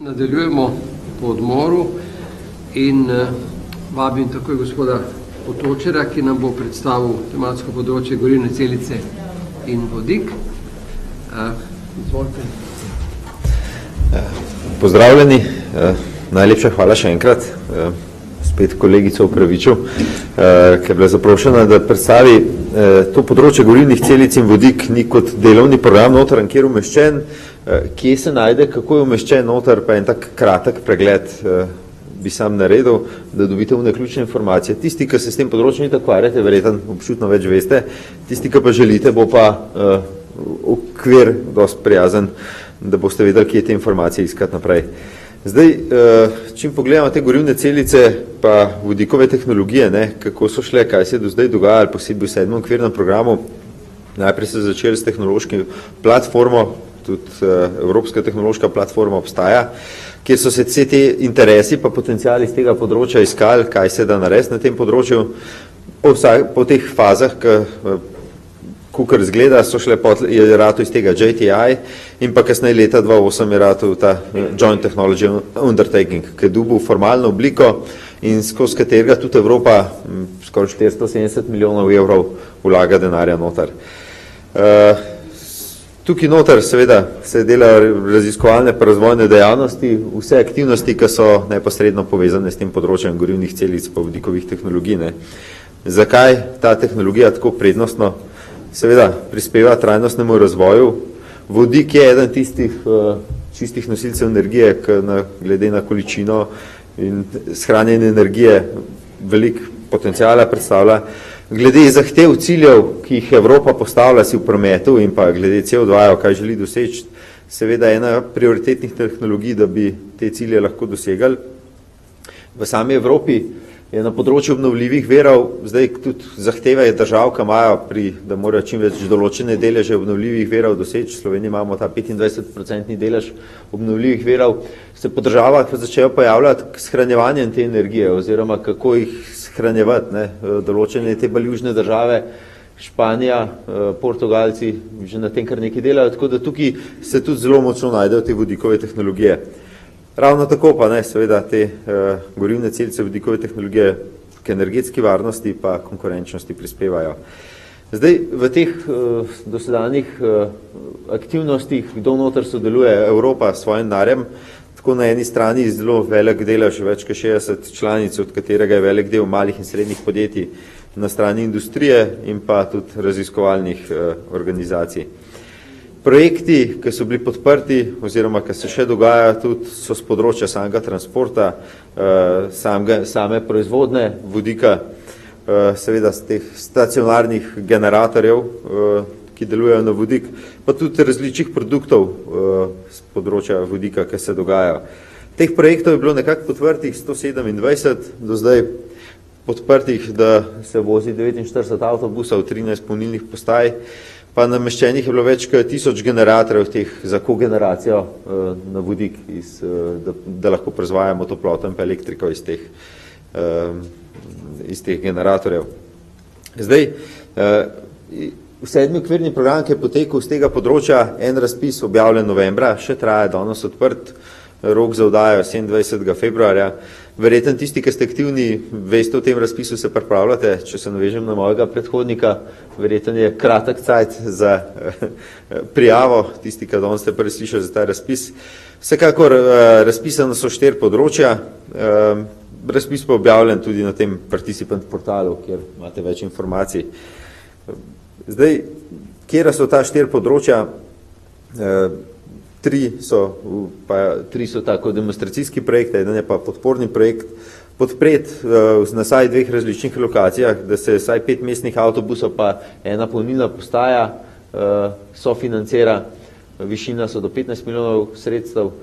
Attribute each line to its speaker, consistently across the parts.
Speaker 1: Nadaljujemo po odmoru in vabim takoj gospoda Potočera, ki nam bo predstavil tematsko področje gorivne celice in vodik. Izvolite.
Speaker 2: Pozdravljeni, najlepša hvala še enkrat, spet kolegico upravičil, ki je bila zaprošena, da predstavi to področje gorivnih celic in vodik ni kot delovni program noter, kjer umeščen, kje se najde, kako je umeščen noter, pa en tak kratek pregled bi sam naredil, da dobite vne ključne informacije. Tisti, ki se s tem področjem ne ukvarjate, verjetno občutno več veste, tisti, ki pa želite, bo pa okvir dosti prijazen, da boste vedeli, kje te informacije iskati naprej. Zdaj, čim pogledamo te gorivne celice, pa vodikove tehnologije, kako so šle, kaj se je do zdaj dogajalo, posebej v 7. okvirnem programu, najprej se začeli s tehnološkim platformo, tudi Evropska tehnološka platforma obstaja, kjer so se vse te interesi pa potenciali iz tega področja iskali, kaj se da narediti na tem področju. Po teh fazah, kakor zgleda, so šle je rato iz tega JTI in pa kasneje leta 2008 je rato ta Joint Technology Undertaking, ki je dobil formalno obliko in skozi katerega tudi Evropa skoraj 470 milijonov evrov vlaga denarja noter. Tukaj noter seveda se delajo raziskovalne pa razvojne dejavnosti, vse aktivnosti, ki so neposredno povezane s tem področjem gorivnih celic pa vodikovih tehnologij. Zakaj ta tehnologija tako prednostno? Seveda prispeva trajnostnemu razvoju. Vodik je eden tistih čistih nosilcev energije, ki glede na količino in shranjene energije veliko potencijala predstavlja. Glede zahtev ciljev, ki jih Evropa postavlja si v prometu in pa glede CO2, kaj želi doseči, seveda ena prioritetnih tehnologij, da bi te cilje lahko dosegali. V sami Evropi je na področju obnovljivih virov, zdaj tudi zahteve držav, ki imajo da morajo čim več določene deleže obnovljivih virov doseči, v Sloveniji imamo ta 25% delež obnovljivih virov, se po državah začejo pojavljati shranjevanjem te energije oziroma kako jih shranjevati. Določene te bolj južne države, Španija, Portugalci že na tem kar nekaj delajo, tako da tukaj se tudi zelo močno najdejo te vodikove tehnologije. Ravno tako pa seveda te gorivne celice vodikove tehnologije k energetski varnosti pa konkurenčnosti prispevajo. Zdaj, v teh dosedanjih aktivnostih, kdo noter sodeluje, Evropa s svojim denarjem, tako na eni strani zelo velik delež, več kot 60 članic, od katerega je velik del malih in srednjih podjetij, na strani industrije in pa tudi raziskovalnih organizacij. Projekti, ki so bili podprti oziroma ki se še dogajajo, tudi so z področja samega transporta, same proizvodne vodika, seveda z teh stacionarnih generatorjev, ki delujejo na vodik, pa tudi različnih produktov z področja vodika, ki se dogajajo. Teh projektov je bilo nekako podprtih 127, do zdaj podprtih, da se vozi 49 avtobusov, 13 polnilnih postaj, pa nameščenih je bilo več kot 1000 generatorjev teh za kogeneracijo na vodik, da lahko proizvajamo toploto in pa elektriko iz teh generatorjev. Zdaj, v 7. okvirni program, ki je potekel z tega področja, en razpis objavljen novembra, še traja danes odprt, rok za oddajo 27. februarja. Verjetno tisti, ki ste aktivni, veste o tem razpisu, se pripravljate, če se navežem na mojega predhodnika, verjetno je kratek cajt za prijavo, tisti, ki danes ste prvi slišali za ta razpis. Vsekakor razpisano so 4 področja, razpis pa objavljen tudi na tem participant portalu, kjer imate več informacij. Zdaj, kjera so ta 4 področja? 3 so tako demonstracijski projekt, eden je pa podporni projekt, podpret na vsaj 2 različnih lokacijah, da se vsaj 5 mestnih avtobusov pa ena polnilna postaja sofinancira, višina so do 15 milijonov sredstev.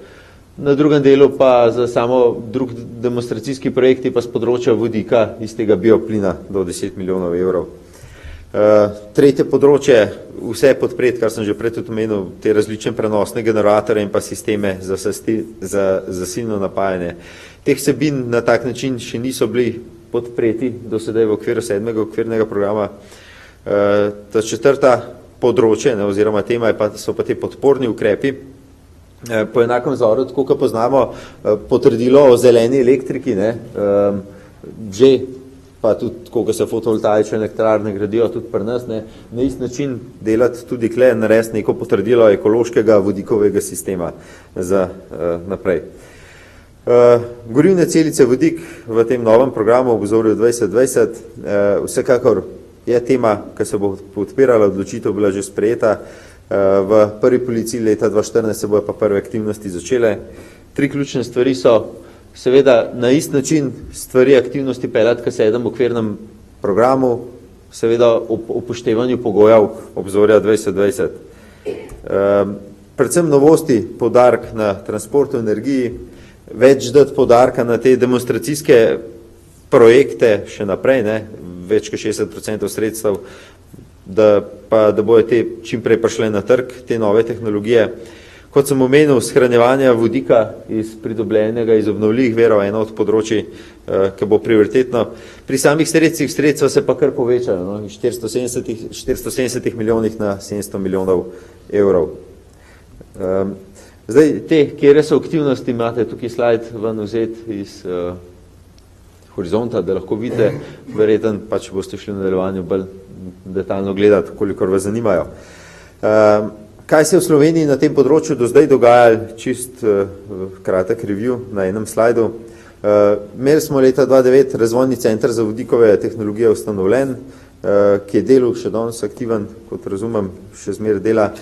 Speaker 2: Na drugem delu pa za samo drug demonstracijski projekti pa z področja vodika iz tega bioplina do 10 milijonov evrov. Tretje področje, vse podpret, kar sem že prej tudi omenil, te različne prenosne generatorje in pa sisteme za zasilno napajanje. Teh vsebin na tak način še niso bili podpreti do sedaj v okviru 7. okvirnega programa. Ta četrta področje oziroma tema so pa te podporni ukrepi, po enakem vzoru, tako kot poznamo potrdilo o zeleni elektriki, ne, že pa tudi, ko se fotovoltaične elektrarne gradijo tudi pri nas, ne, na isti način delati tudi kle, narediti neko potrdilo ekološkega vodikovega sistema za naprej. Gorivne celice vodik v tem novem programu Obzorju 2020 vsekakor je tema, ki se bo podpirala, odločitev bila že sprejeta. V prvi polovici leta 2014 se bojo pa prve aktivnosti začele. 3 ključne stvari so seveda na isti način stvari aktivnosti peljati k 7. okvirnem programu, seveda ob upoštevanju pogojev Obzorja 2020. Predvsem novosti, poudarek na transportu, energiji, več dati poudarka na te demonstracijske projekte še naprej, ne, več kot 60% sredstev, da bojo te čim prej prišle na trg, te nove tehnologije. Kot sem omenil, shranjevanje vodika iz pridobljenega iz obnovljivih virov, eno od področij, ki bo prioritetno. Pri samih sredstva se pa kar povečajo, no, iz 470 milijonih na 700 milijonov evrov. Zdaj, kjere so aktivnosti, imate tukaj slajd ven vzeti iz horizonta, da lahko vidite, verjetno pa če boste šli v nadaljevanju bolj detaljno gledati, kolikor vas zanimajo. Kaj se je v Sloveniji na tem področju do zdaj dogajalo, čist kratek review na enem slajdu. Imeli smo leta 2009 razvojni center za vodikove tehnologije ustanovljen, ki je delal še danes aktiven, kot razumem, še zmeraj dela.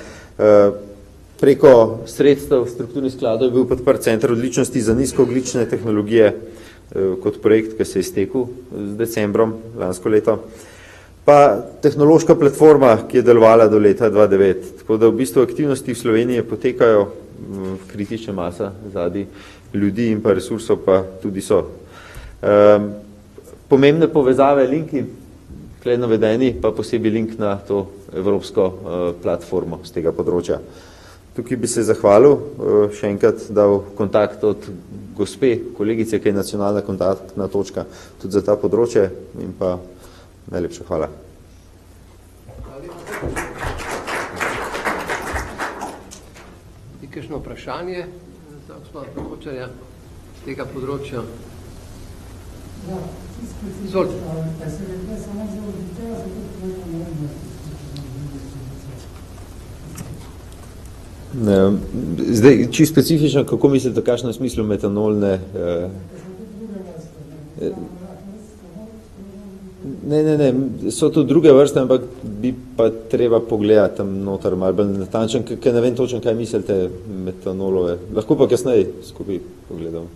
Speaker 2: Preko sredstev strukturnih skladov je bil podprt center odličnosti za nizkoogljične tehnologije kot projekt, ki se je iztekel z decembrom lansko leto. Pa tehnološka platforma, ki je delovala do leta 2009. Tako da v bistvu aktivnosti v Sloveniji potekajo, kritična masa zadaj ljudi in pa resursov pa tudi so. Pomembne povezave, linki, tukaj navedeni, pa posebej link na to evropsko platformo z tega področja. Tukaj bi se zahvalil, še enkrat dal kontakt od gospe, kolegice, ki je nacionalna kontaktna točka tudi za ta področje in pa najlepša hvala.
Speaker 1: Je kakšno vprašanje za gospoda Potočarja z tega področja? Izvolite.
Speaker 2: Zdaj, čisto specifično, kako mislite, kakšno je smislu metanolne? Ne, so to druge vrste, ampak bi pa treba pogledati tam noter malo bolj natančen, ker ne vem točno, kaj mislite metanolove. Lahko pa kasneje skupaj pogledam.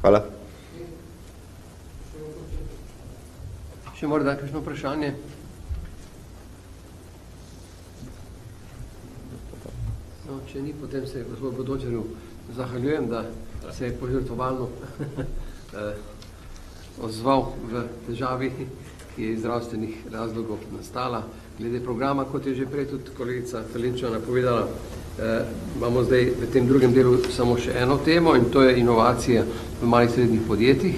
Speaker 2: Hvala.
Speaker 1: Še morda kakšno vprašanje? No, če ni, potem se gospod Potočarju zahvaljujem, da se je požrtvovalno odzval v težavi, ki je iz zdravstvenih razlogov nastala. Glede programa, kot je že prej tudi kolegica Felinčeva napovedala, imamo zdaj v tem drugem delu samo še eno temo in to je inovacija v malih srednjih podjetjih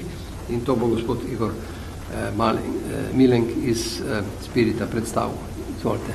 Speaker 1: in to bo gospod Igor Milenk iz Spirita predstavil. Izvolite.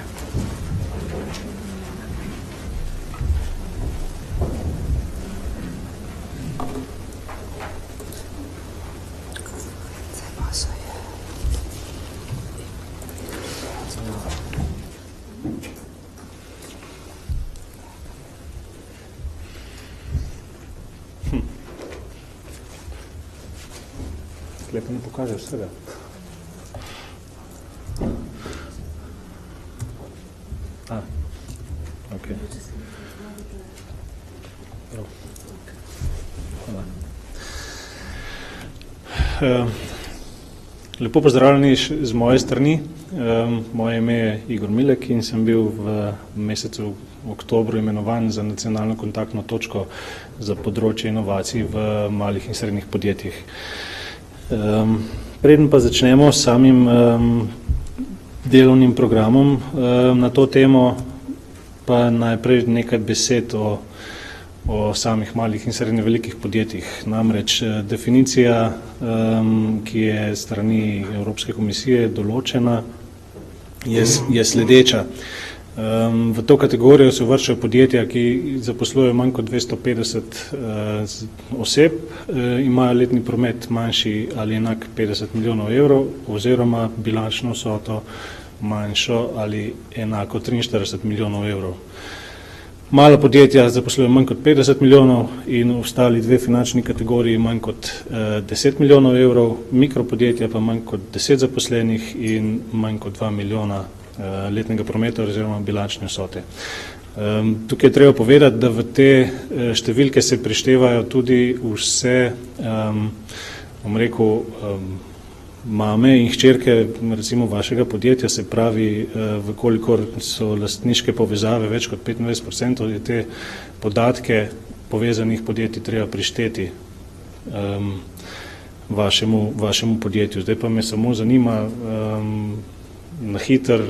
Speaker 3: Lepo mi pokaže vsega. Ok. Hvala. Lepo pozdravljeni z moje strani. Moje ime je Igor Milek in sem bil v mesecu oktobru imenovan za nacionalno kontaktno točko za področje inovacij v malih in srednjih podjetjih. Preden pa začnemo s samim delovnim programom na to temo, pa najprej nekaj besed o samih malih in srednje velikih podjetjih. Namreč definicija, ki je strani Evropske komisije določena, je sledeča. V to kategorijo se uvrščajo podjetja, ki zaposlujejo manj kot 250 oseb, imajo letni promet manjši ali enak 50 milijonov evrov oziroma bilančno vsoto manjšo ali enako 43 milijonov evrov. Mala podjetja zaposlujejo manj kot 50 milijonov in ostali dve finančni kategoriji manj kot 10 milijonov evrov, mikropodjetja pa manj kot 10 zaposlenih in manj kot 2 milijona letnega prometa oziroma bilančne vsote. Tukaj je treba povedati, da v te številke se prištevajo tudi vse, bom rekel, mame in hčerke recimo vašega podjetja, se pravi, vkolikor so lastniške povezave več kot 25%, je te podatke povezanih podjetij treba prišteti vašemu podjetju. Zdaj pa me samo zanima, na hiter,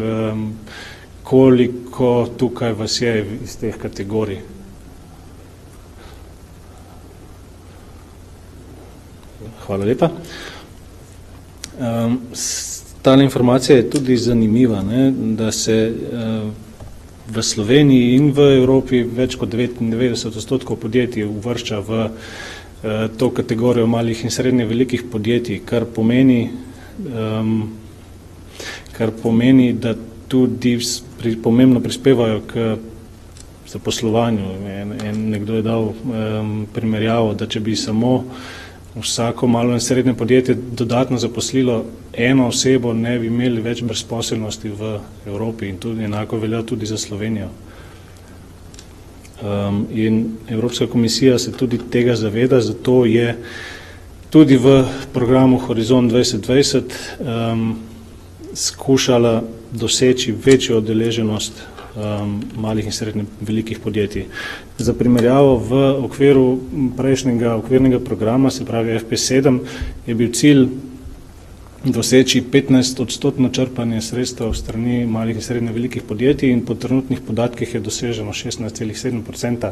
Speaker 3: koliko tukaj vas je iz teh kategorij. Hvala lepa. Ta informacija je tudi zanimiva, ne, da se v Sloveniji in v Evropi več kot 99% podjetij uvršča v to kategorijo malih in srednje velikih podjetij, kar pomeni, da tudi pomembno prispevajo k zaposlovanju. Nekdo je dal primerjavo, da če bi samo vsako malo in srednje podjetje dodatno zaposlilo eno osebo, ne bi imeli več brezposelnosti v Evropi in tudi enako velja tudi za Slovenijo. In Evropska komisija se tudi tega zaveda, zato je tudi v programu Horizont 2020 skušala doseči večjo udeleženost malih in srednje velikih podjetij. Za primerjavo, v okviru prejšnjega okvirnega programa, se pravi FP7, je bil cilj doseči 15% črpanje sredstev strani malih in srednje velikih podjetij in po trenutnih podatkih je doseženo 16,7%.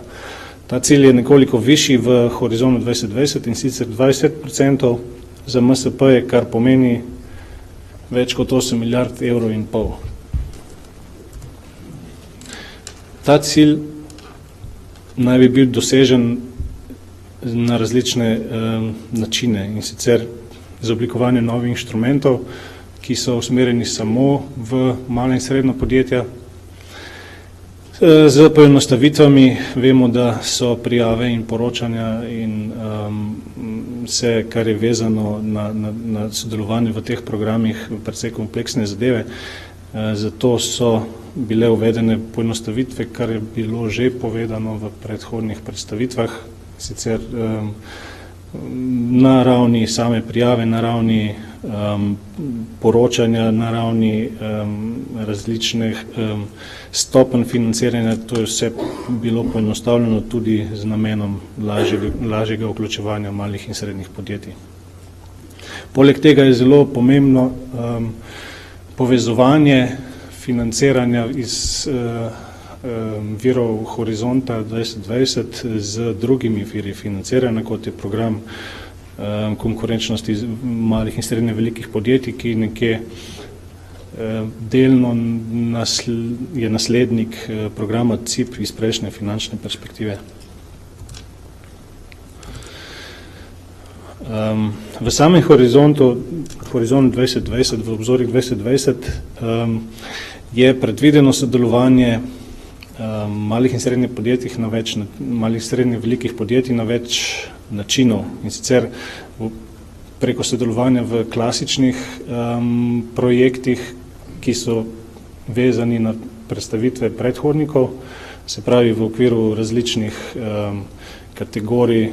Speaker 3: Ta cilj je nekoliko višji v Horizontu 2020 in sicer 20% za MSP, kar pomeni več kot 8 milijard evrov in pol. Ta cilj naj bi bil dosežen na različne načine in sicer z oblikovanjem novih inštrumentov, ki so usmerjeni samo v mala in srednja podjetja. Z poenostavitvami vemo, da so prijave in poročanja in vse, kar je vezano na sodelovanje v teh programih, precej kompleksne zadeve. Zato so bile uvedene poenostavitve, kar je bilo že povedano v predhodnih predstavitvah, sicer na ravni same prijave, na ravni poročanja, na ravni različnih stopenj financiranja. To je vse bilo poenostavljeno tudi z namenom lažjega vključevanja malih in srednjih podjetij. Poleg tega je zelo pomembno povezovanje financiranja iz virov Horizonta 2020 z drugimi viri financiranja, kot je program konkurenčnosti malih in srednje velikih podjetij, ki nekje delno je naslednik programa CIP iz prejšnje finančne perspektive. V samem horizontu, Horizont 2020, v obzorih 2020, je predvideno sodelovanje malih in srednjih podjetij malih in srednjih velikih podjetij na več načinov, in sicer preko sodelovanja v klasičnih projektih, ki so vezani na predstavitve predhodnikov, se pravi v okviru različnih kategorij,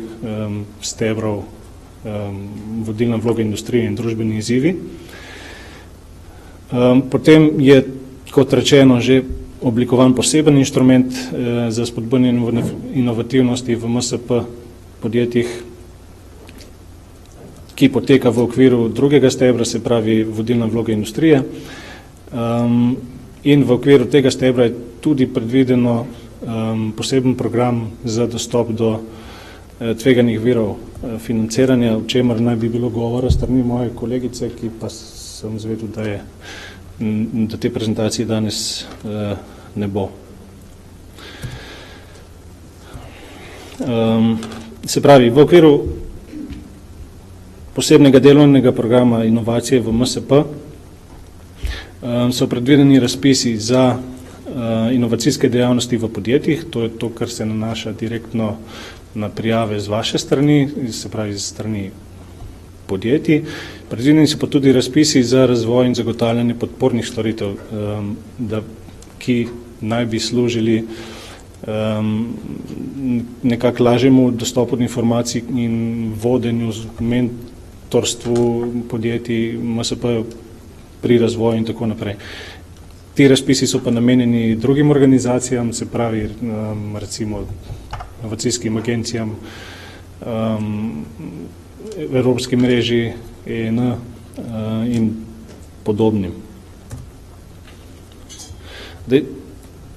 Speaker 3: stebrov, vodilna vloga industrije in družbeni izzivi. Potem je, kot rečeno, že oblikovan poseben inštrument za spodbujanje inovativnosti v MSP podjetjih, ki poteka v okviru drugega stebra, se pravi vodilna vloga industrije. In v okviru tega stebra je tudi predvideno poseben program za dostop do tveganih virov financiranja, o čemer naj bi bilo govora strani moje kolegice, ki pa sem zvedel, da te prezentacije danes ne bo. Se pravi, v okviru posebnega delovnega programa inovacije v MSP so predvideni razpisi za inovacijske dejavnosti v podjetjih, to je to, kar se nanaša direktno na prijave z vaše strani, se pravi z strani podjetij. Predvideni so pa tudi razpisi za razvoj in zagotavljanje podpornih storitev, ki naj bi služili nekako lažjemu dostopu do informacij in vodenju, mentorstvu podjetij, MSP pri razvoju in tako naprej. Ti razpisi so pa namenjeni drugim organizacijam, se pravi recimo inovacijskim agencijam, Evropski mreži, EN in podobnim.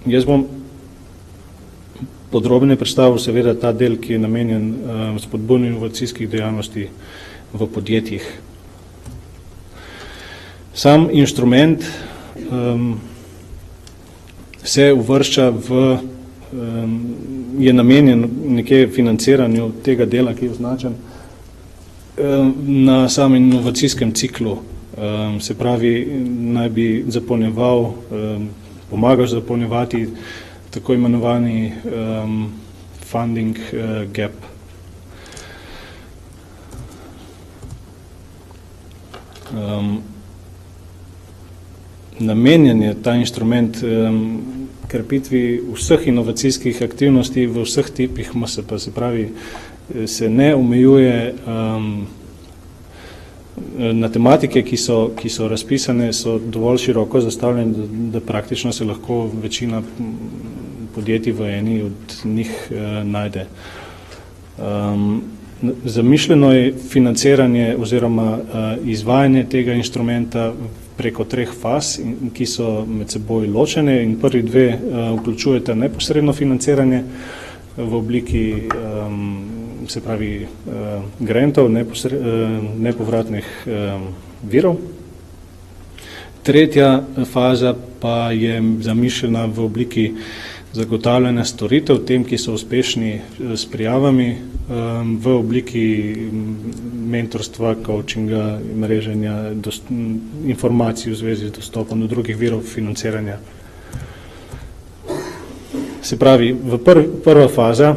Speaker 3: Jaz bom podrobneje predstavil seveda ta del, ki je namenjen spodbujanju inovacijskih dejavnosti v podjetjih. Sam inštrument se uvršča je namenjen nekje financiranju tega dela, ki je označen na samem inovacijskem ciklu. Se pravi, naj bi zapolnjeval, pomagal zapolnjevati tako imenovani funding gap. Namenjen je ta inštrument krepitvi vseh inovacijskih aktivnosti v vseh tipih MSP, se pravi, se ne omejuje na tematike, ki so razpisane, so dovolj široko zastavljene, da praktično se lahko večina podjetij v eni od njih najde. Zamišljeno je financiranje oziroma izvajanje tega inštrumenta preko 3 faz, ki so med seboj ločene, in prvi 2 vključujeta neposredno financiranje v obliki, se pravi, grantov, nepovratnih virov. Tretja faza pa je zamišljena v obliki zagotavljanja storitev tem, ki so uspešni s prijavami, v obliki mentorstva, coachinga, mreženja, informacij v zvezi z dostopom do drugih virov financiranja. Se pravi, prva faza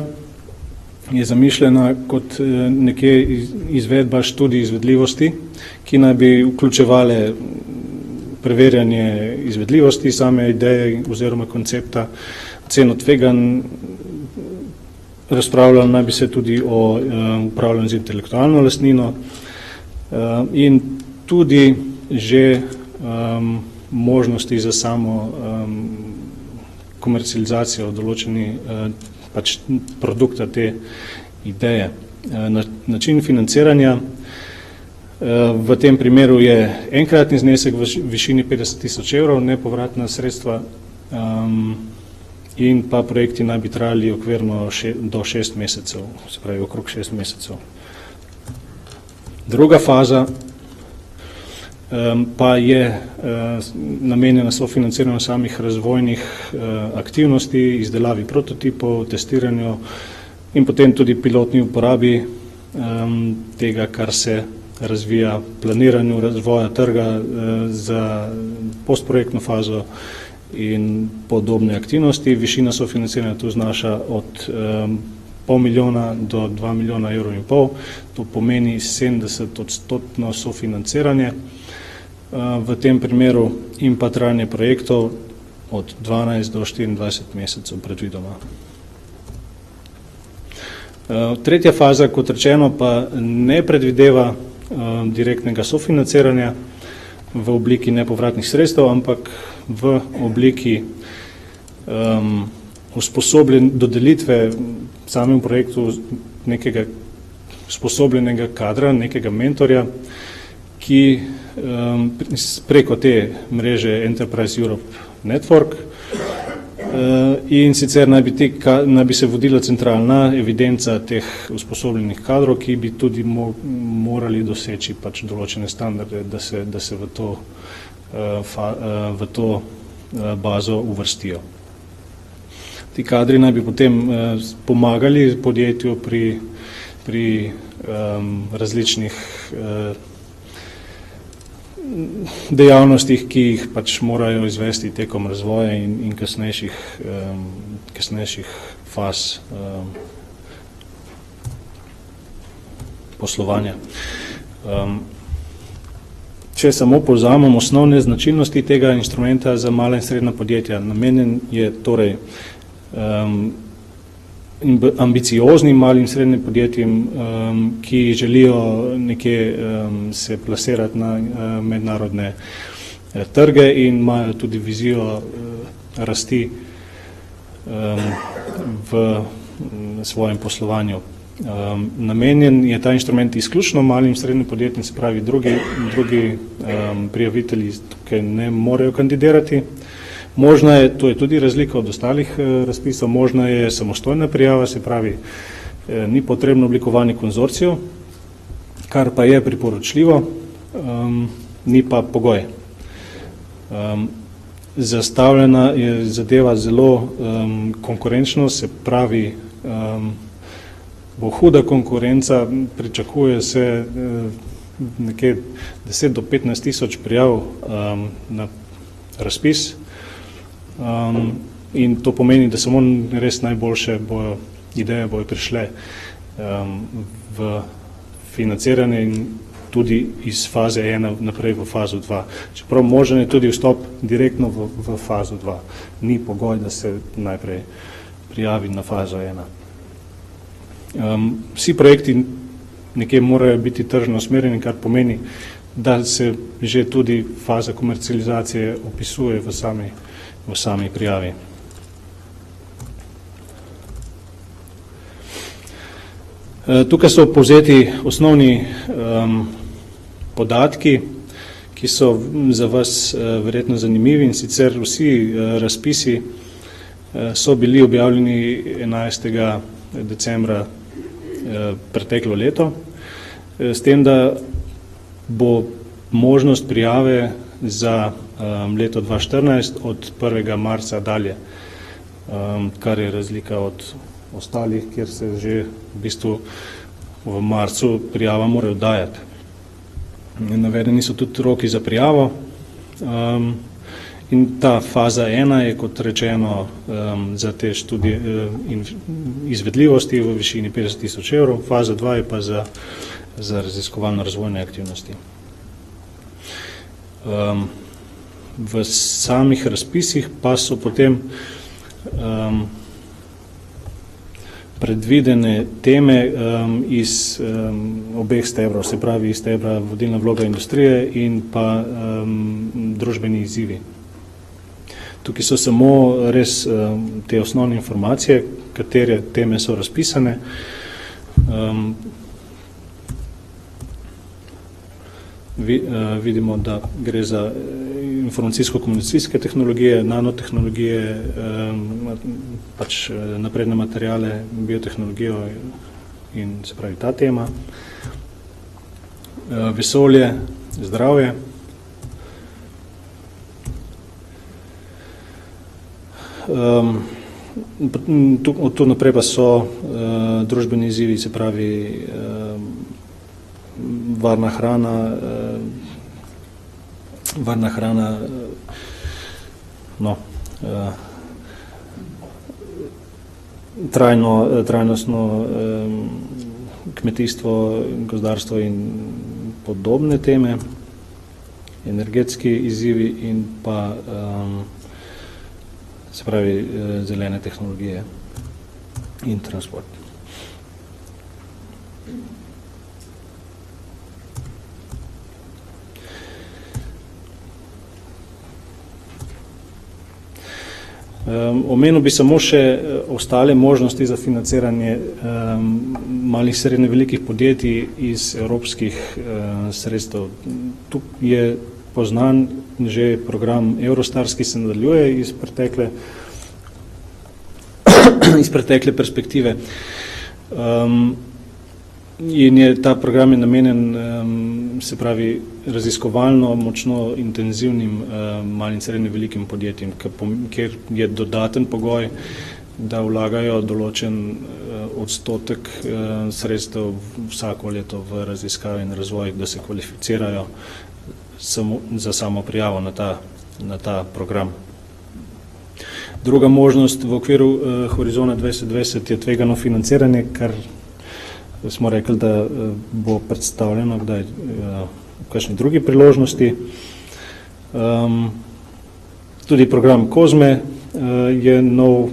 Speaker 3: je zamišljena kot nekje izvedba študij izvedljivosti, ki naj bi vključevale preverjanje izvedljivosti same ideje oziroma koncepta, ceno tveganj, razpravljalo naj bi se tudi o upravljanju z intelektualno lastnino in tudi že možnosti za samo komercializacijo določeni produkta te ideje. Način financiranja v tem primeru je enkratni znesek v višini 50.000 evrov, nepovratna sredstva in pa projekti naj bi trajali okvirno do 6 mesecev, se pravi okrog 6 mesecev. Druga faza pa je namenjena sofinanciranju samih razvojnih aktivnosti, izdelavi prototipov, testiranju in potem tudi pilotni uporabi tega, kar se razvija, planiranju razvoja trga za postprojektno fazo in podobne aktivnosti. Višina sofinanciranja tu znaša od pol milijona do 2 milijona evrov in pol. To pomeni 70% sofinanciranje v tem primeru in pa trajanje projektov od 12 do 24 mesecev predvidoma. Tretja faza, kot rečeno, pa ne predvideva direktnega sofinanciranja v obliki nepovratnih sredstev, ampak v obliki dodelitve samemu projektu nekega usposobljenega kadra, nekega mentorja, ki preko te mreže Enterprise Europe Network in sicer naj bi se vodila centralna evidenca teh usposobljenih kadrov, ki bi tudi morali doseči določene standarde, da se v to bazo uvrstijo. Ti kadri naj bi potem pomagali podjetju pri različnih dejavnostih, ki jih pač morajo izvesti tekom razvoja in kasnejših faz poslovanja. Če samo povzamem osnovne značilnosti tega instrumenta za mala in srednja podjetja, namenjen je torej ambicioznim malim in srednjim podjetjem, ki želijo nekje se plasirati na mednarodne trge in imajo tudi vizijo rasti v svojem poslovanju. Namenjen je ta inštrument izključno malim in srednjim podjetjem, se pravi drugi prijavitelji tukaj ne morejo kandidirati. Možna je, to je tudi razlika od ostalih razpisov, možna je samostojna prijava, se pravi ni potrebno oblikovanje konzorcijev, kar pa je priporočljivo, ni pa pogoj. Zastavljena je zadeva zelo konkurenčno, se pravi bo huda konkurenca, pričakuje se nekje 10 do 15 tisoč prijav na razpis in to pomeni, da samo res najboljše ideje bojo prišle v financiranje in tudi iz faze 1 naprej v fazo 2. Čeprav možen je tudi vstop direktno v fazo 2. Ni pogoj, da se najprej prijavi na fazo 1. Vsi projekti nekje morajo biti tržno usmerjeni, kar pomeni, da se že tudi faza komercializacije opisuje v sami prijavi. Tukaj so povzeti osnovni podatki, ki so za vas verjetno zanimivi, in sicer vsi razpisi so bili objavljeni 11. decembra preteklo leto, s tem, da bo možnost prijave za leto 2014 od 1. marca dalje, kar je razlika od ostalih, kjer se že v bistvu v marcu prijava mora oddajati. Navedeni so tudi roki za prijavo in ta faza 1 je, kot rečeno, za te študije izvedljivosti v višini 50 tisoč evrov, faza 2 je pa za raziskovalno razvojne aktivnosti. V samih razpisih pa so potem predvidene teme iz obeh stebrov, se pravi iz stebra vodilna vloga industrije in pa družbeni izzivi. Tukaj so samo res te osnovne informacije, katere teme so razpisane. Vidimo, da gre za informacijsko-komunikacijske tehnologije, nanotehnologije, pač napredne materijale, biotehnologijo in se pravi ta tema. Vesolje, zdravje. Od tu naprej pa so družbeni izzivi, se pravi varna hrana, trajnostno kmetijstvo, gozdarstvo in podobne teme, energetski izzivi in pa se pravi zelene tehnologije in transport. Omenil bi samo še ostale možnosti za financiranje malih, srednje, velikih podjetij iz evropskih sredstev. Tu je poznan že program Eurostars, ki se nadaljuje iz pretekle perspektive. In ta program je namenjen, se pravi, raziskovalno, močno intenzivnim malim, srednje, velikim podjetjem, kjer je dodaten pogoj da vlagajo določen odstotek sredstev vsako leto v raziskave in razvoj, da se kvalificirajo za samo prijavo na ta program. Druga možnost v okviru Horizona 2020 je tvegano financiranje, kar smo rekli, da bo predstavljeno kdaj v kakšni drugi priložnosti. Tudi program COSME je nov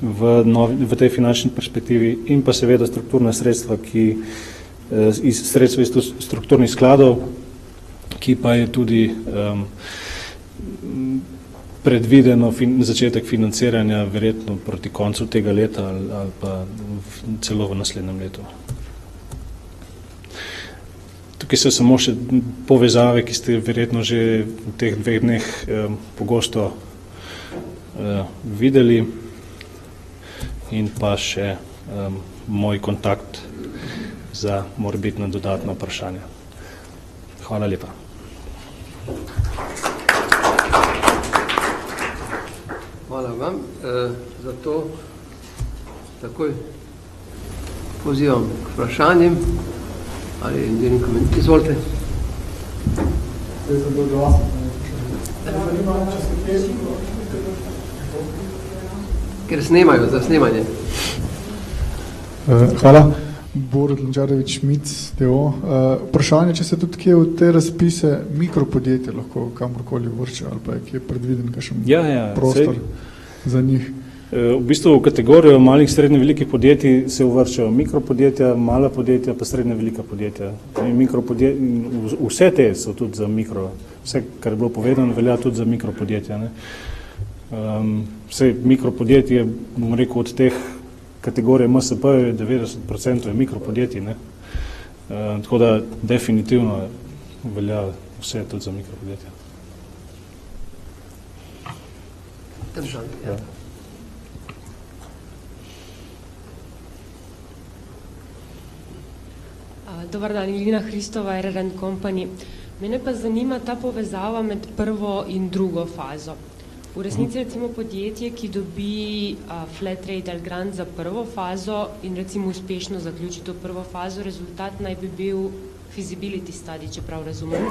Speaker 3: v tej finančni perspektivi in pa seveda strukturna sredstva, sredstva iz strukturnih skladov, ki pa je tudi predvideno začetek financiranja verjetno proti koncu tega leta ali pa celo v naslednjem letu. Tukaj so samo še povezave, ki ste verjetno že v teh 2 dneh pogosto videli, in pa še moj kontakt za morebitna dodatna vprašanja. Hvala lepa.
Speaker 1: Hvala vam. Zato takoj pozivam k vprašanjem. Ali edini komentar? Izvolite. Ker snemajo za snemanje.
Speaker 4: Hvala. Borut Lenčarevič, MIC, DO. Vprašanje, če se tudi kje v te razpise mikropodjetje lahko kamorkoli vrče, ali pa je kje predviden kakšen prostor za njih?
Speaker 3: V bistvu v kategorijo malih, srednje, velikih podjetij se uvrščajo mikropodjetja, mala podjetja pa srednje velika podjetja. Vse te so tudi za mikro, vse, kar je bilo povedano, velja tudi za mikropodjetja. Vse mikropodjetje, bom rekel, od teh kategorije MSP je 90% je mikropodjetij. Tako da definitivno velja vse tudi za mikropodjetja.
Speaker 1: Državni,
Speaker 5: Dobar dan, Ilina Hristova, RRN Company. Mene pa zanima ta povezava med prvo in drugo fazo. V resnici recimo podjetje, ki dobi flat rate ali grant za prvo fazo in recimo uspešno zaključi to prvo fazo, rezultat naj bi bil feasibility study, če prav razumem.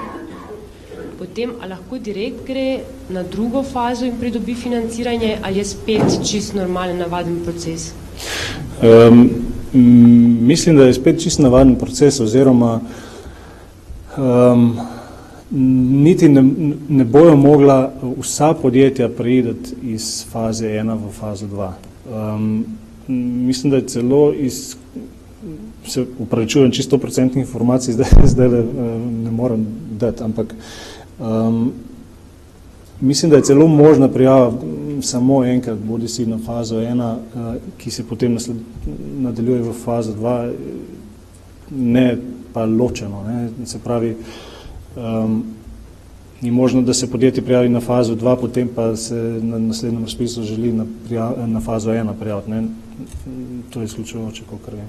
Speaker 5: Potem, a lahko direkt gre na drugo fazo in pridobi financiranje, ali je spet čist normalen, navaden proces?
Speaker 3: Mislim, da je spet čist navaden proces, oziroma niti ne bojo mogla vsa podjetja preideti iz faze 1 v fazo 2. Mislim, da je celo se upravičujem, čisto 100% informacij zdaj ne moram dati, ampak mislim, da je celo možna prijava samo enkrat, bodi si na fazo 1, ki se potem nadaljuje v fazo 2, ne pa ločeno. Se pravi, ni možno, da se podjetje prijavi na fazo 2, potem pa se na naslednjem razpisu želi na fazo 1 prijaviti. To je izključujoče, kolikor vem.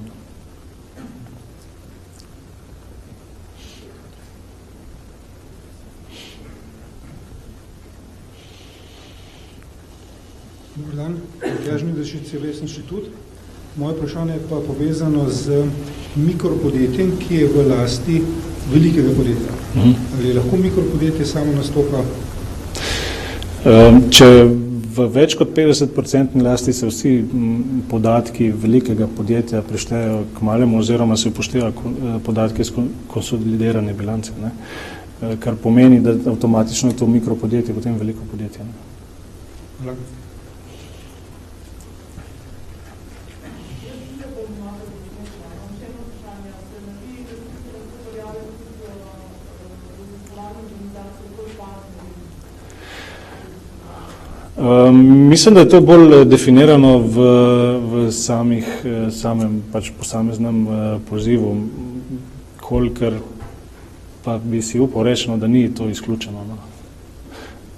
Speaker 6: Dobar dan, Matjaž Žnidaršič, CVS inštitut. Moje vprašanje je pa povezano z mikropodjetjem, ki je v lasti velikega podjetja. Ali lahko mikropodjetje samo nastopa?
Speaker 3: Če v več kot 50% lasti se vsi podatki velikega podjetja prištejo k malemu, oziroma se upoštevajo podatke iz konsolidirane bilance, kar pomeni, da avtomatično je to mikropodjetje potem veliko podjetje.
Speaker 6: Hvala.
Speaker 3: Mislim, da je to bolj definirano v samem posameznem pozivu, kolikor pa bi si upal rečeno, da ni to izključeno.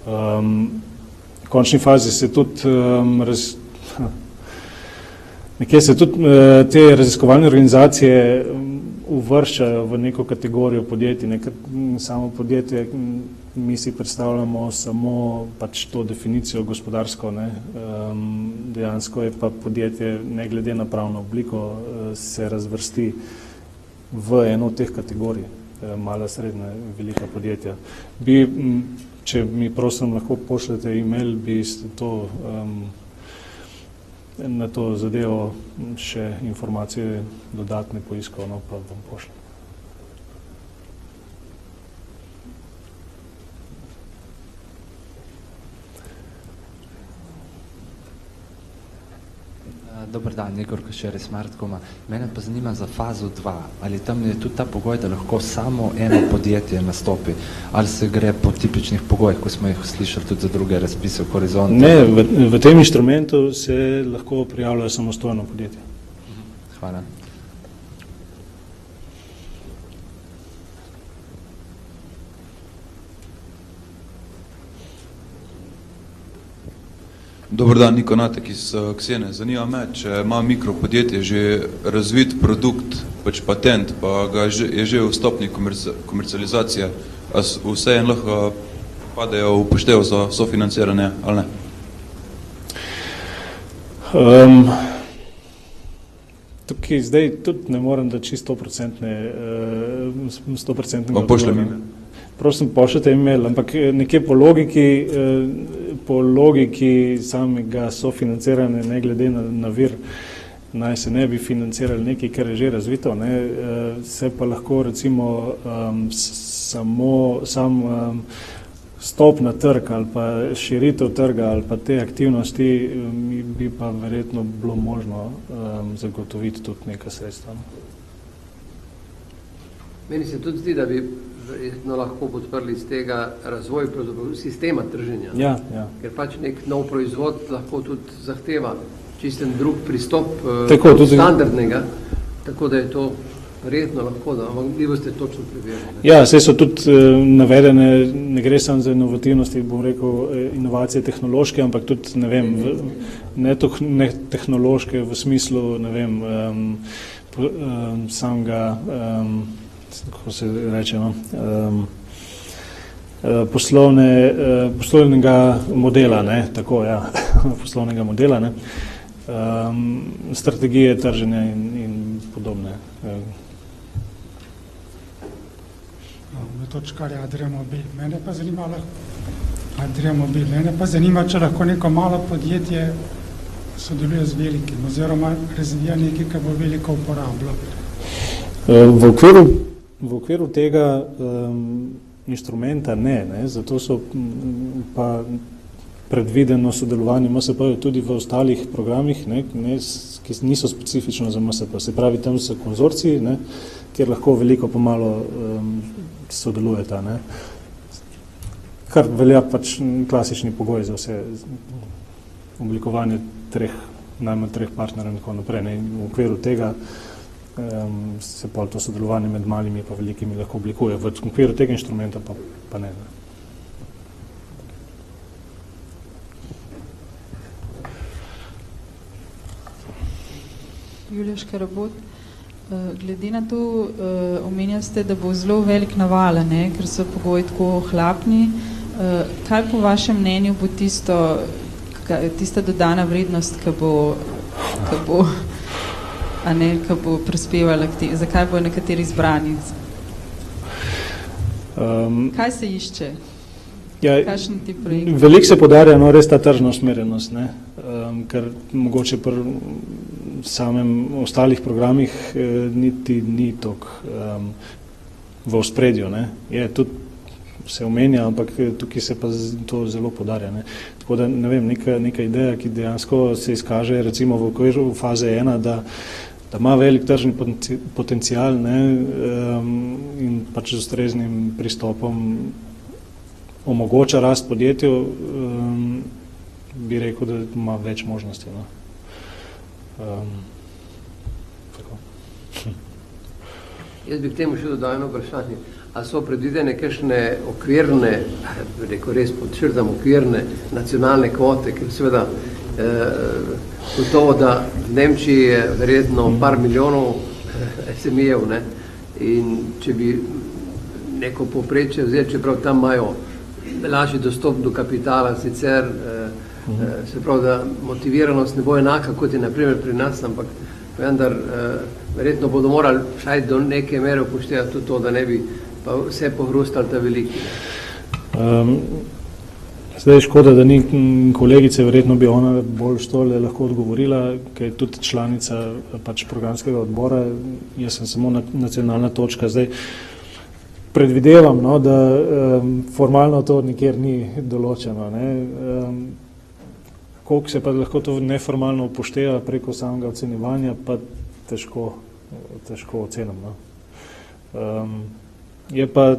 Speaker 3: V končni fazi se tudi nekje se tudi te raziskovalne organizacije uvrščajo v neko kategorijo podjetij. Samo podjetje mi si predstavljamo samo pač to definicijo gospodarsko, ne. Dejansko je pa podjetje, ne glede na pravno obliko, se razvrsti v eno od teh kategorij, mala, srednja, velika podjetja. Če mi prosim lahko pošljete e-mail, bi ste to na to zadevo še informacije dodatne poiskal, no, pa vam pošljem.
Speaker 7: Dobar dan, Igor Košer iz Smartkoma. Mene pa zanima za fazo 2. Ali tam je tudi ta pogoj, da lahko samo eno podjetje nastopi? Ali se gre po tipičnih pogojih, ko smo jih slišali tudi za druge razpise v Horizontu?
Speaker 3: Ne, v tem inštrumentu se lahko prijavljajo samostojno podjetje.
Speaker 7: Hvala.
Speaker 8: Dobar dan, Niko Natek iz Ksene. Zanima me, če ima mikropodjetje že razvit produkt, pač patent, pa ga je že v stopni komercializacije, a vse en lahko padejo v upoštev za sofinanciranje, ali ne?
Speaker 3: Tukaj zdaj tudi ne morem da čisto 100%.
Speaker 8: Vam pošljem ime.
Speaker 3: Prosim, pošljete e-mail, ampak nekje po logiki samega sofinanciranja, ne glede na vir, naj se ne bi financirali nekaj, kar je že razvito, ne, se pa lahko recimo sam stop na trg ali pa širitev trga ali pa te aktivnosti bi pa verjetno bilo možno zagotoviti tudi neka sredstva.
Speaker 1: Meni se tudi zdi, da bi verjetno lahko podprli iz tega razvoj sistema trženja.
Speaker 3: Ja.
Speaker 1: Ker pač nek nov proizvod lahko tudi zahteva čisten drug pristop standardnega, tako da je to verjetno lahko, da vi boste točno preverili.
Speaker 3: Ja, saj so tudi navedene, ne gre samo za inovativnosti, bom rekel, inovacije tehnološke, ampak tudi, ne vem, ne tehnološke v smislu, ne vem, samega, kako se reče, poslovnega modela, ne, tako, ja, poslovnega modela, ne, strategije trženja in podobne.
Speaker 9: Točkar je Adria Mobil. Mene pa zanima, če lahko neko malo podjetje sodeluje z velikim oziroma razvija nekaj, kar bo veliko uporabljalo.
Speaker 3: V okviru tega inštrumenta ne, zato so pa predvideno sodelovanje MSP tudi v ostalih programih, ki niso specifično za MSP. Se pravi, tam so konzorciji, kjer lahko veliko pa malo sodelujeta. Kar velja pač klasični pogoj za vse oblikovanje najmanj treh partnerjev in tako naprej. V okviru tega se pa to sodelovanje med malimi pa velikimi lahko oblikuje. V okviru tega inštrumenta pa ne.
Speaker 10: Julija Škarabot. Glede na to, omenjali ste, da bo zelo velik naval, ker so pogoji tako ohlapni. Kaj po vašem mnenju bo tista dodana vrednost, ki bo prispevala k temu? Zakaj bo nekateri izbrani? Kaj se išče? Kakšen tip projekt?
Speaker 3: Veliko se podarja, res ta tržna usmerjenost, ker mogoče pri samem ostalih programih niti ni toliko v ospredju. Je tudi se omenja, ampak tukaj se pa to zelo podarja. Tako da, ne vem, neka ideja, ki dejansko se izkaže recimo v okviru faze 1, da ima velik tržni potencial in pač z ustreznim pristopom omogoča rast podjetju, bi rekel, da ima več možnosti.
Speaker 1: Jaz bi k temu še dodal eno vprašanje. A so predvidene kakšne okvirne, res podčrtam okvirne nacionalne kvote, ker seveda gotovo, da v Nemčiji je verjetno par milijonov SME-jev, in če bi neko povprečje vzeti, čeprav tam imajo lažji dostop do kapitala, sicer se pravi, da motiviranost ne bo enaka, kot je naprimer pri nas, ampak vendar verjetno bodo morali vsaj do neke mere upoštevati tudi to, da ne bi pa vse pohrustali ta veliki.
Speaker 3: Zdaj je škoda, da ni kolegice, verjetno bi ona bolj štole lahko odgovorila, ker je tudi članica pač programskega odbora, jaz sem samo nacionalna točka. Zdaj predvidevam, no, da formalno to nikjer ni določeno. Koliko se pa lahko to neformalno upošteva preko samega ocenjevanja, pa težko ocenim. No. Je pa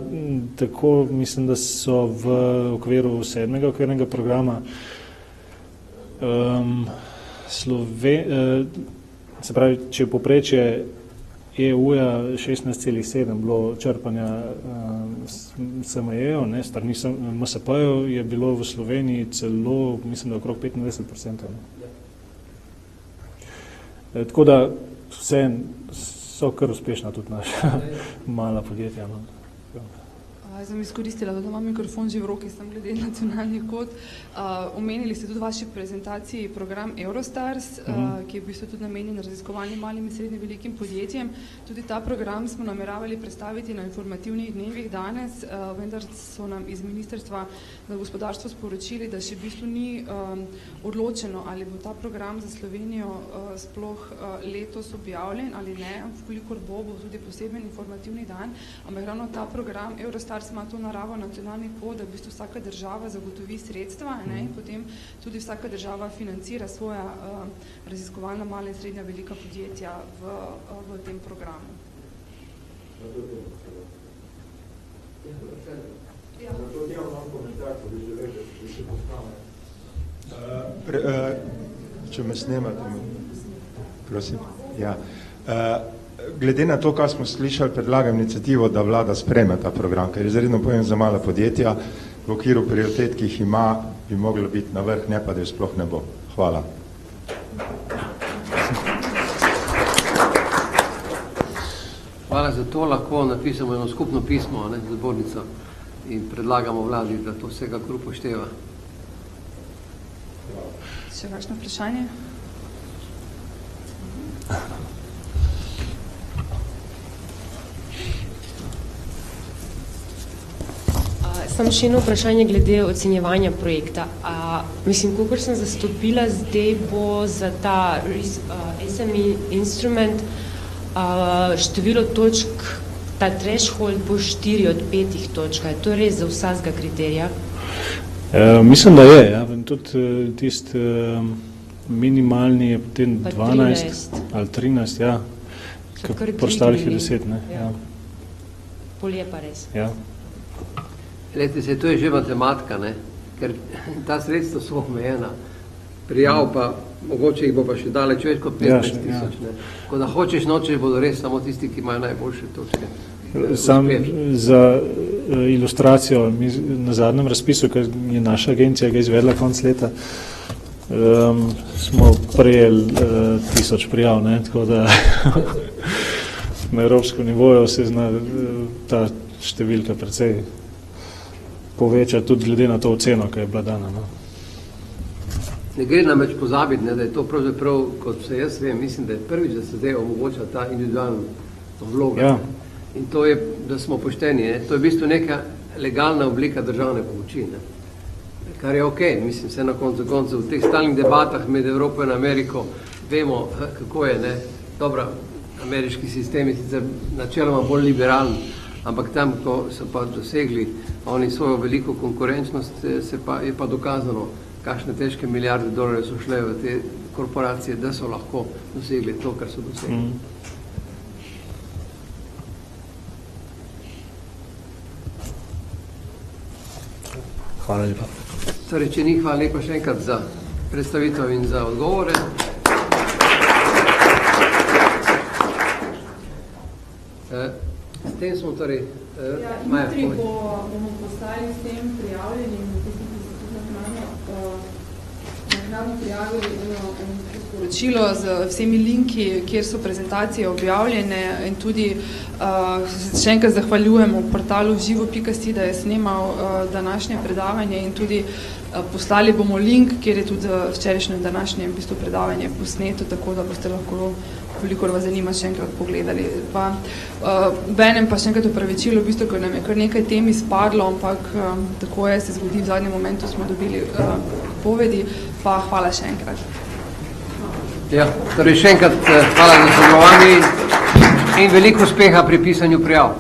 Speaker 3: tako, mislim, da so v okviru 7. okvirnega programa se pravi, če je povprečje EU-ja 16,7 bilo črpanja SME-jev, strani MSP-jev, je bilo v Sloveniji celo, mislim, da okrog 25%. Tako da vse so kar uspešna tudi naša mala podjetja. No.
Speaker 11: Jaz sem izkoristila, da imam mikrofon že v roki, sem glede nacionalnih kod. Omenili ste tudi v vaši prezentaciji program Eurostars, ki je v bistvu tudi namenjen raziskovanju malim in srednje velikim podjetjem. Tudi ta program smo nameravali predstaviti na informativnih dnevih danes, vendar so nam iz Ministrstva za gospodarstvo sporočili, da še v bistvu ni odločeno, ali bo ta program za Slovenijo sploh letos objavljen ali ne, kolikor bo tudi poseben informativni dan, ampak ravno ta program Eurostars ima to naravo nacionalnih kvot, da v bistvu vsaka država zagotovi sredstva, in potem tudi vsaka država financira svoja raziskovalna mala in srednja velika podjetja v tem programu.
Speaker 12: Če me snemate, prosim. Ja. Glede na to, kar smo slišali, predlagam inicijativo, da vlada sprejme ta program, ker je izredno pomemben za mala podjetja, v okviru prioritet, ki jih ima, bi moglo biti na vrh, ne pa da jo sploh ne bo. Hvala.
Speaker 1: Hvala za to, lahko napisamo eno skupno pismo za zbornico in predlagamo vladi, da to vsekakor upošteva.
Speaker 11: Še kakšno vprašanje?
Speaker 5: Samo še eno vprašanje glede ocenjevanja projekta. Mislim, kolikor sem zastopila, zdaj bo za ta SME instrument število točk, ta threshold bo 4 od 5 točk. Je to res za vsakega kriterija?
Speaker 3: Mislim, da je. Ja. Tudi tisti minimalni je potem 12 ali 13, ja. Po ostalih je 10, ne. Ja.
Speaker 5: Pol je pa res.
Speaker 3: Ja.
Speaker 1: Glejte, to je že matematika, ne? Ker ta sredstva so omejena. Prijav pa, mogoče jih bo pa še daleč več kot 15,000. Ne? Ko da hočeš, nočeš, bodo res samo tisti, ki imajo najboljše točke.
Speaker 3: Sam za ilustracijo, mi na zadnjem razpisu, ker je naša agencija ga izvedla konc leta, smo prejeli 1000 prijav, ne? Tako da na evropskem nivoju se zna ta številka precej poveča tudi glede na to oceno, ki je bila dana. No.
Speaker 1: Ne gre namreč pozabiti, da je to pravzaprav, kot se jaz vem, mislim, da je prvič, da se zdaj omogoča ta individualna vloga. Ja. In to je, da smo pošteni, to je v bistvu neka legalna oblika državne pomoči. Ne. Kar je okej, mislim, vse na koncu v teh stalnih debatah med Evropo in Ameriko vemo, kako je, ne. Dobro, ameriški sistem je sicer načeloma bolj liberalen, ampak tam, ko so pa dosegli oni svojo veliko konkurenčnost, je pa dokazano, kakšne težke milijarde dolarjev so šle v te korporacije, da so lahko dosegli to, kar so dosegli.
Speaker 3: Hvala lepa.
Speaker 1: Torej, če ni, hvala lepa še enkrat za predstavitev in za odgovore. S tem smo torej...
Speaker 10: Jutri bomo postali s tem prijavljeni, tisti, ki so tudi naknadno prijavili eno sporočilo.
Speaker 11: sporočilo z vsemi linki, kjer so prezentacije objavljene in tudi še enkrat zahvaljujemo portalu živo.si, da je snemal današnje predavanje in tudi poslali bomo link, kjer je tudi včerajšnje današnje v bistvu predavanje posneto, tako da boste lahko, kolikor vas zanima, še enkrat pogledali. Benem pa še enkrat opravičilo, v bistvu, ker nam je kar nekaj tem izpadlo, ampak tako je, se zgodi, v zadnjem momentu smo dobili povedi, pa hvala še enkrat.
Speaker 1: Ja, torej še enkrat hvala za sodelovanje in veliko uspeha pri pisanju prijav.